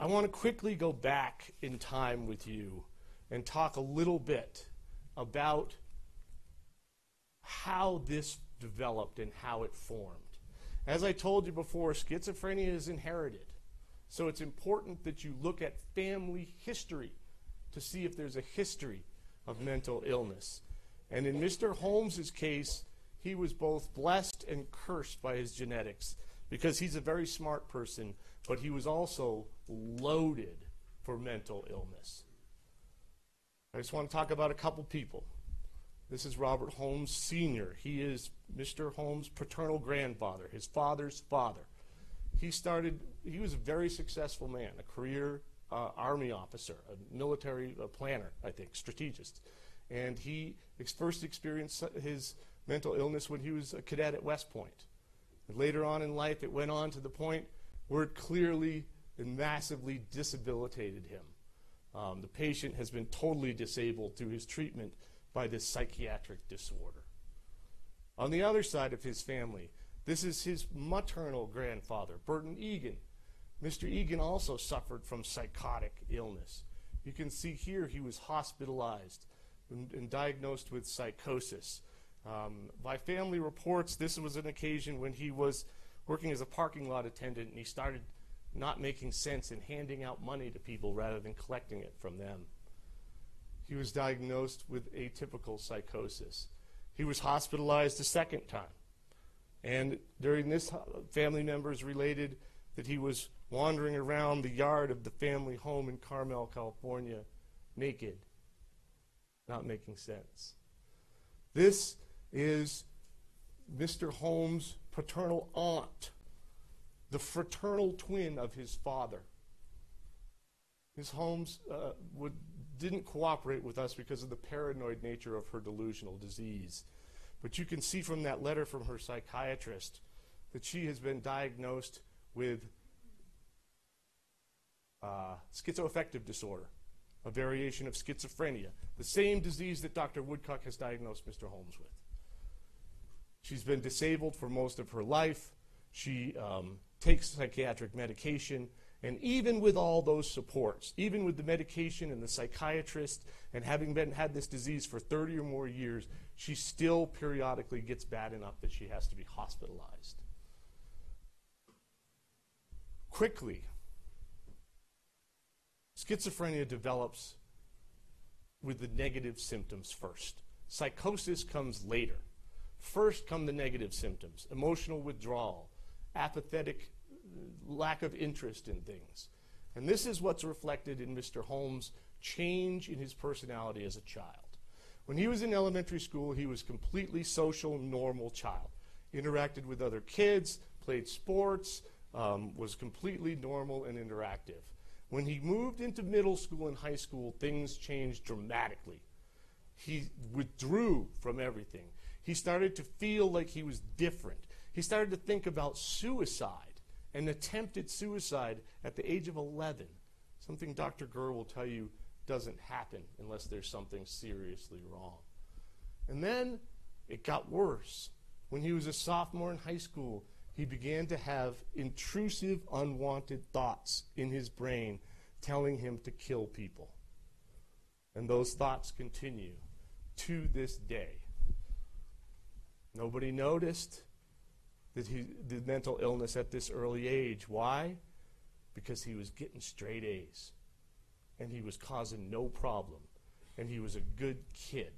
I want to quickly go back in time with you and talk a little bit about how this developed and how it formed. As I told you before, schizophrenia is inherited. So it's important that you look at family history to see if there's a history of mental illness. And in Mr. Holmes' case, he was both blessed and cursed by his genetics because he's a very smart person, but he was also loaded for mental illness. I just want to talk about a couple people. This is Robert Holmes Sr. He is Mr. Holmes' paternal grandfather, his father's father. He was a very successful man, a career Army officer, a military planner, I think, strategist. And he first experienced his mental illness when he was a cadet at West Point. And later on in life, it went on to the point where it clearly and massively disabilitated him. The patient has been totally disabled through his treatment by this psychiatric disorder. On the other side of his family, this is his maternal grandfather, Burton Egan. Mr. Egan also suffered from psychotic illness. You can see here he was hospitalized and diagnosed with psychosis. By family reports, this was an occasion when he was working as a parking lot attendant and he started not making sense and handing out money to people rather than collecting it from them. He was diagnosed with atypical psychosis. He was hospitalized a second time. And during this, family members related that he was wandering around the yard of the family home in Carmel, California, naked, not making sense. This is Mr. Holmes' paternal aunt, the fraternal twin of his father. Ms. Holmes didn't cooperate with us because of the paranoid nature of her delusional disease. But you can see from that letter from her psychiatrist that she has been diagnosed with schizoaffective disorder, a variation of schizophrenia, the same disease that Dr. Woodcock has diagnosed Mr. Holmes with. She's been disabled for most of her life. She takes psychiatric medication, and even with all those supports, even with the medication and the psychiatrist, and having had this disease for 30 or more years, she still periodically gets bad enough that she has to be hospitalized. Quickly, schizophrenia develops with the negative symptoms first. Psychosis comes later. First come the negative symptoms: emotional withdrawal, apathetic, lack of interest in things. And this is what's reflected in Mr. Holmes' change in his personality as a child. When he was in elementary school, he was a completely social, normal child. Interacted with other kids, played sports, was completely normal and interactive. When he moved into middle school and high school, things changed dramatically. He withdrew from everything. He started to feel like he was different. He started to think about suicide and attempted suicide at the age of 11, something Dr. Gurr will tell you doesn't happen unless there's something seriously wrong. And then it got worse. When he was a sophomore in high school, he began to have intrusive, unwanted thoughts in his brain telling him to kill people. And those thoughts continue to this day. Nobody noticed that the mental illness at this early age. Why? Because he was getting straight A's. And he was causing no problem. And he was a good kid.